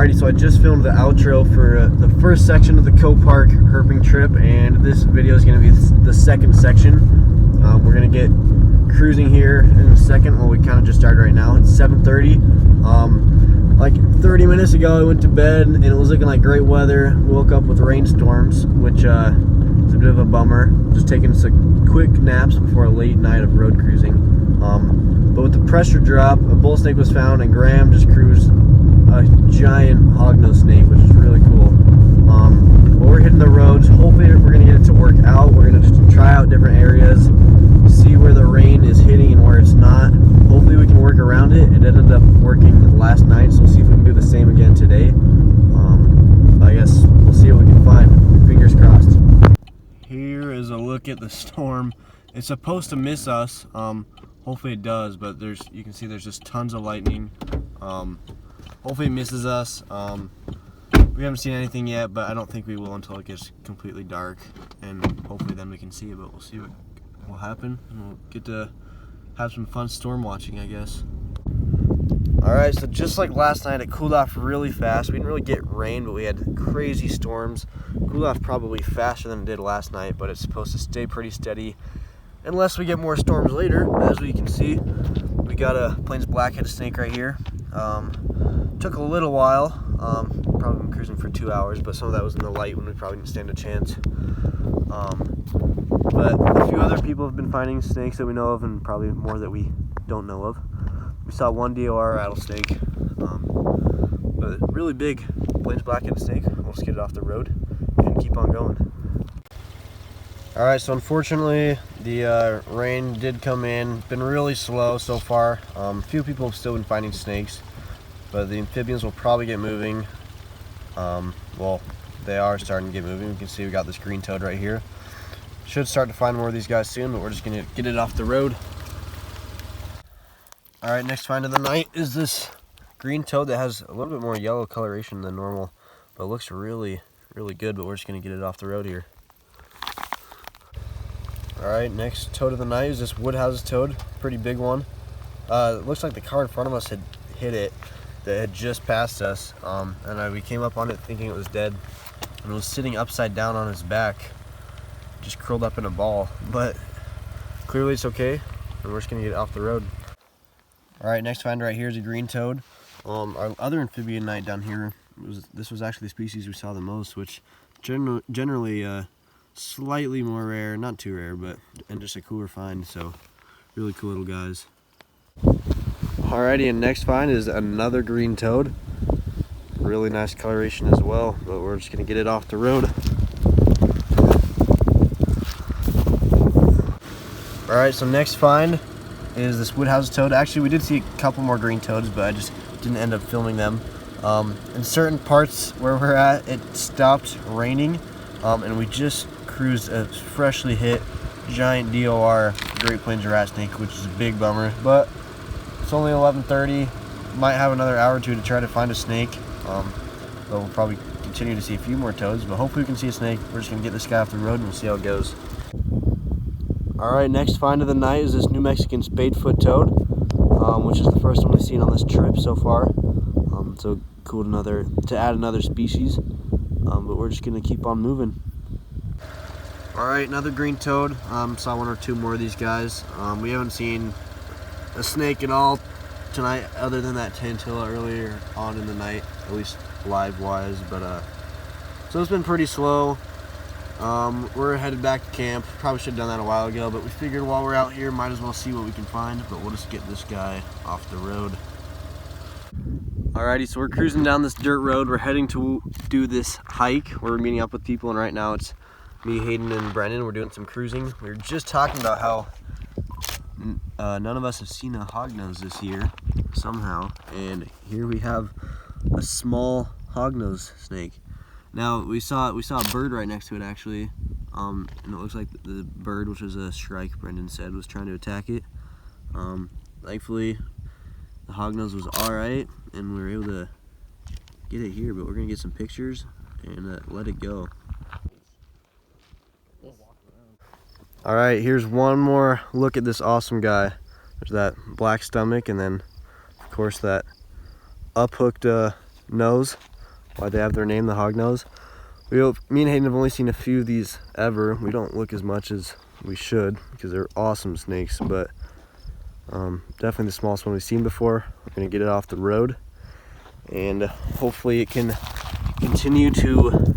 Alrighty, so I just filmed the outro for the first section of the COPARC herping trip, and this video is going to be the second section. We're going to get cruising here in a second. Well, we kind of just started right now. It's 7:30. Like 30 minutes ago, I went to bed and it was looking like great weather. Woke up with rainstorms, which is a bit of a bummer. Just taking some quick naps before a late night of road cruising. But with the pressure drop, a bull snake was found, and Graham just cruised a giant hognose snake, which is really cool. But we're hitting the roads. Hopefully we're going to get it to work out. We're going to just try out different areas, see where the rain is hitting and where it's not. Hopefully we can work around it. It ended up working last night, so we'll see if we can do the same again today. I guess we'll see what we can find. Fingers crossed. Here is a look at the storm. It's supposed to miss us. Hopefully it does, but you can see there's just tons of lightning. Hopefully it misses us. We haven't seen anything yet, but I don't think we will until it gets completely dark, and hopefully then we can see it, but we'll see what will happen, and we'll get to have some fun storm watching, I guess. Alright, so just like last night, it cooled off really fast. We didn't really get rain, but we had crazy storms. Cooled off probably faster than it did last night, but it's supposed to stay pretty steady unless we get more storms later. As we can see, we got a Plains black-headed snake right here. Took a little while. Probably been cruising for 2 hours, but some of that was in the light when we probably didn't stand a chance. But a few other people have been finding snakes that we know of, and probably more that we don't know of. We saw one DOR rattlesnake, but really big Plains black-headed snake. We'll just get it off the road and keep on going. Alright, so unfortunately the rain did come in. Been really slow so far. A few people have still been finding snakes, but the amphibians will probably get moving. Well, they are starting to get moving. You can see we got this green toad right here. Should start to find more of these guys soon, but we're just gonna get it off the road. Alright, next find of the night is this green toad that has a little bit more yellow coloration than normal, but looks really, really good, but we're just gonna get it off the road here. Alright, next toad of the night is this Woodhouse Toad, pretty big one. It looks like the car in front of us had hit it, that had just passed us, and we came up on it thinking it was dead, and it was sitting upside down on its back, just curled up in a ball, but clearly it's okay, and we're just gonna get it off the road. Alright, next find right here is a green toad. Our other amphibian night down here, this was actually the species we saw the most, which generally slightly more rare, not too rare, and just a cooler find, so really cool little guys. Alrighty, and next find is another green toad. Really nice coloration as well, but we're just gonna get it off the road. Alright, so next find is this Woodhouse Toad. Actually, we did see a couple more green toads, but I just didn't end up filming them. In certain parts where we're at, it stopped raining, and we just cruised a freshly hit giant DOR Great Plains rat snake, which is a big bummer, but it's only 11:30. Might have another hour or two to try to find a snake, but we'll probably continue to see a few more toads, but hopefully we can see a snake. We're just gonna get this guy off the road and we'll see how it goes. Alright, next find of the night is this New Mexican spadefoot toad, which is the first one we've seen on this trip so far. So cool to add another species, but we're just gonna keep on moving. Alright, another green toad. Saw one or two more of these guys. We haven't seen a snake at all tonight other than that tantilla earlier on in the night, at least live wise, but so it's been pretty slow. We're headed back to camp. Probably should have done that a while ago, but we figured while we're out here might as well see what we can find, but we'll just get this guy off the road. Alrighty, so we're cruising down this dirt road. We're heading to do this hike. We're meeting up with people, and right now it's me, Hayden, and Brendan. We're doing some cruising. We were just talking about how none of us have seen a hognose this year somehow, and here we have a small hognose snake. Now we saw a bird right next to it actually, and it looks like the bird, which was a shrike, Brendan said, was trying to attack it. Thankfully the hognose was all right, and we were able to get it here, but we're gonna get some pictures and let it go. Alright, here's one more look at this awesome guy. There's that black stomach, and then of course that uphooked nose. why they have their name, the hognose. Me and Hayden have only seen a few of these ever. We don't look as much as we should because they're awesome snakes, but definitely the smallest one we've seen before. We're gonna get it off the road, and hopefully it can continue to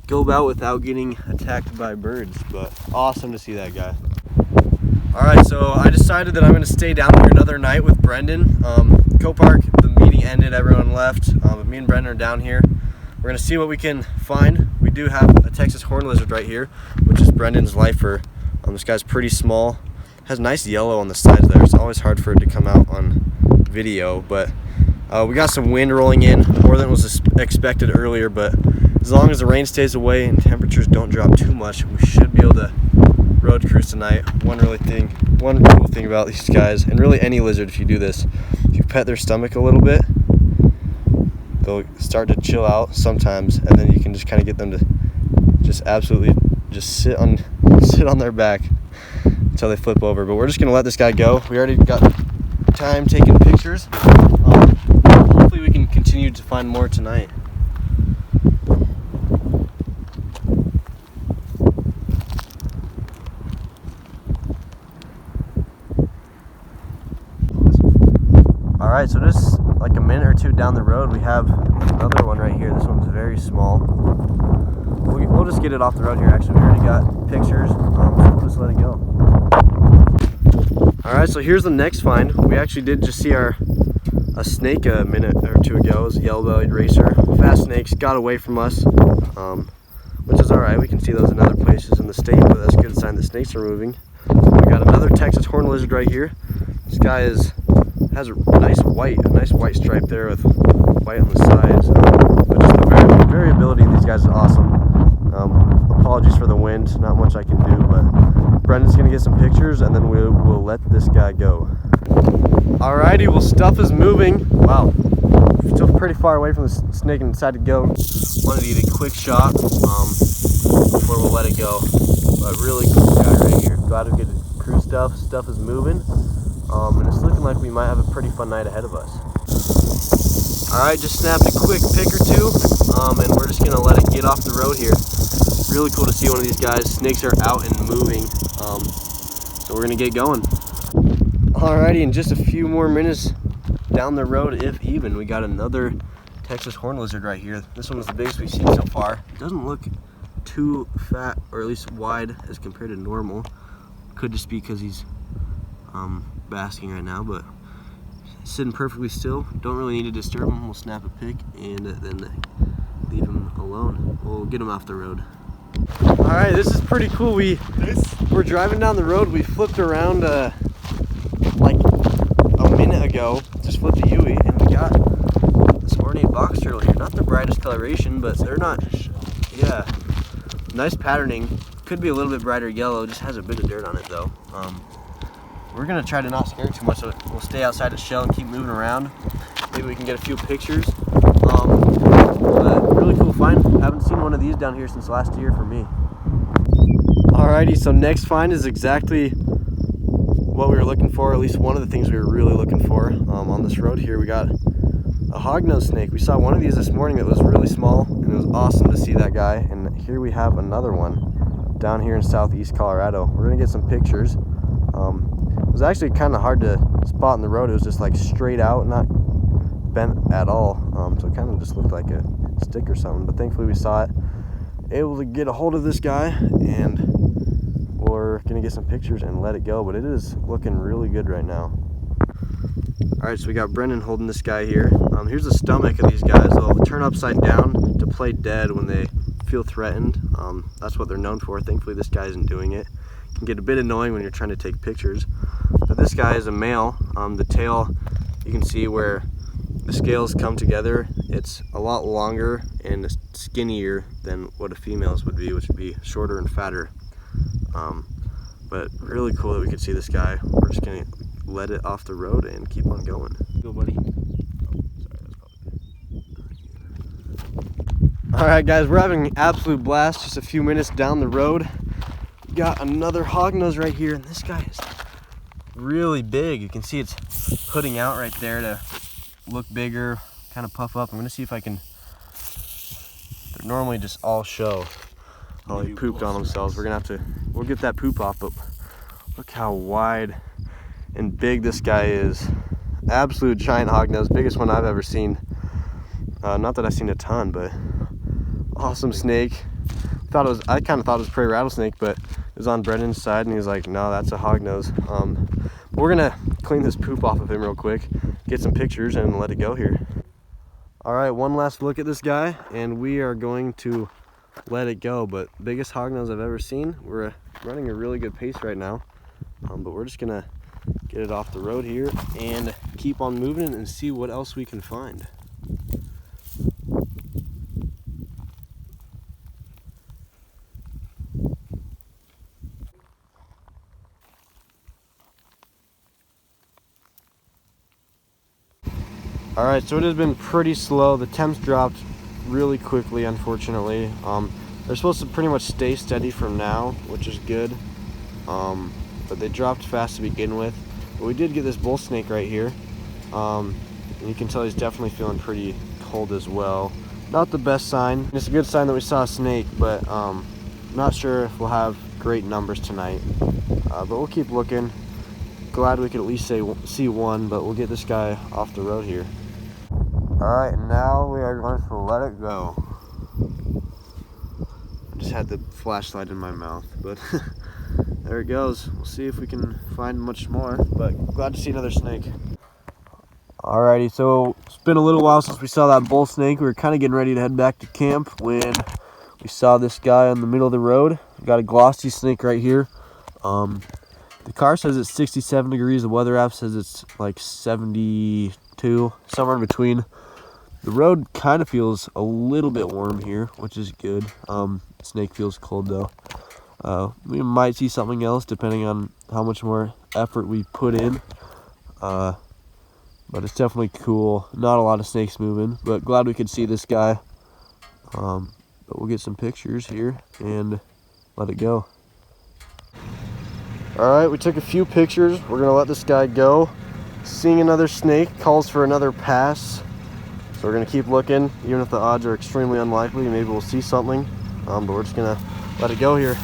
go about without getting attacked by birds. But awesome to see that guy. All right, so I decided that I'm gonna stay down here another night with Brendan. COPARC, the meeting ended, everyone left, but me and Brendan are down here. We're gonna see what we can find. We do have a Texas horn lizard right here, which is Brendan's lifer. This guy's pretty small, has nice yellow on the sides there. It's always hard for it to come out on video, but we got some wind rolling in, more than was expected earlier, but as long as the rain stays away and temperatures don't drop too much, we should be able to road cruise tonight. One cool thing about these guys, and really any lizard, if you do this, if you pet their stomach a little bit, they'll start to chill out sometimes, and then you can just kind of get them to just absolutely just sit on their back until they flip over. But we're just gonna let this guy go. We already got time taking pictures. Hopefully we can continue to find more tonight. All right, so just like a minute or two down the road, we have another one right here. This one's very small. We'll just get it off the road here. Actually, we already got pictures, so we'll just let it go. All right, so here's the next find. We actually did just see a snake a minute or two ago. It was a yellow-bellied racer. Fast snakes got away from us, which is all right. We can see those in other places in the state, but that's a good sign the snakes are moving. We got another Texas horn lizard right here. This guy has a nice white stripe there with white on the sides. But just the variability of these guys is awesome. Apologies for the wind, not much I can do, but Brendan's gonna get some pictures and then we'll let this guy go. Alrighty, well, stuff is moving. Wow, still pretty far away from the snake and decided to go. Wanted to get a quick shot before we'll let it go. But really cool guy right here. Glad to get crew stuff. Stuff is moving. And it's looking like we might have a pretty fun night ahead of us. Alright, just snapped a quick pic or two, and we're just gonna let it get off the road here. Really cool to see one of these guys. Snakes are out and moving, so we're gonna get going. Alrighty, in just a few more minutes down the road, if even, we got another Texas horn lizard right here. This one was the biggest we've seen so far. Doesn't look too fat, or at least wide as compared to normal. Could just be because he's basking right now, but sitting perfectly still. Don't really need to disturb him. We'll snap a pic and then leave him alone. We'll get him off the road. All right, this is pretty cool. We're driving down the road. We flipped around like a minute ago. Just flipped a Yui, and we got this ornate box turtle here. Not the brightest coloration, but they're not. Yeah, nice patterning. Could be a little bit brighter yellow. Just has a bit of dirt on it though. We're gonna try to not scare it too much, so we'll stay outside the shell and keep moving around. Maybe we can get a few pictures. But really cool find. Haven't seen one of these down here since last year for me. Alrighty, so next find is exactly what we were looking for, at least one of the things we were really looking for. On this road here, we got a hognose snake. We saw one of these this morning that was really small, and it was awesome to see that guy. And here we have another one down here in southeast Colorado. We're gonna get some pictures. It was actually kind of hard to spot on the road. It was just like straight out, not bent at all. So it kind of just looked like a stick or something, but thankfully we saw it. Able to get a hold of this guy, and we're gonna get some pictures and let it go, but it is looking really good right now. All right, so we got Brendan holding this guy here. Here's the stomach of these guys. They'll turn upside down to play dead when they feel threatened. That's what they're known for. Thankfully this guy isn't doing it. Can get a bit annoying when you're trying to take pictures, but this guy is a male. The tail, you can see where the scales come together. It's a lot longer and skinnier than what a female's would be, which would be shorter and fatter. But really cool that we could see this guy. We're just gonna let it off the road and keep on going. Go, buddy. All right, guys, we're having an absolute blast. Just a few minutes down the road. Got another hognose right here, and this guy is really big. You can see it's putting out right there to look bigger, kind of puff up. I'm gonna see if I can They're normally just all show. Oh, they pooped on themselves. We're gonna have to, we'll get that poop off, but look how wide and big this guy is. Absolute giant hognose, biggest one I've ever seen. Not that I've seen a ton, but awesome snake. I kind of thought it was a prairie rattlesnake, but it was on Brendan's side, and he was like, no, that's a hognose. We're gonna clean this poop off of him real quick, get some pictures, and let it go here. All right, one last look at this guy, and we are going to let it go. But biggest hognose I've ever seen. We're running a really good pace right now, but we're just gonna get it off the road here and keep on moving and see what else we can find. All right, so it has been pretty slow. The temps dropped really quickly, unfortunately. They're supposed to pretty much stay steady from now, which is good. But they dropped fast to begin with. But we did get this bull snake right here. And you can tell he's definitely feeling pretty cold as well. Not the best sign. It's a good sign that we saw a snake, but not sure if we'll have great numbers tonight. But we'll keep looking. Glad we could at least see one, but we'll get this guy off the road here. Alright, now we are going to let it go. I just had the flashlight in my mouth, but there it goes. We'll see if we can find much more, but glad to see another snake. Alrighty, so it's been a little while since we saw that bull snake. We were kind of getting ready to head back to camp when we saw this guy in the middle of the road. We got a glossy snake right here. The car says it's 67 degrees. The weather app says it's like 72, somewhere in between. The road kind of feels a little bit warm here, which is good. Snake feels cold though. We might see something else depending on how much more effort we put in. But it's definitely cool. Not a lot of snakes moving, but glad we could see this guy. But we'll get some pictures here and let it go. Alright, we took a few pictures. We're going to let this guy go. Seeing another snake calls for another pass. So we're going to keep looking, even if the odds are extremely unlikely. Maybe we'll see something. But we're just going to let it go here.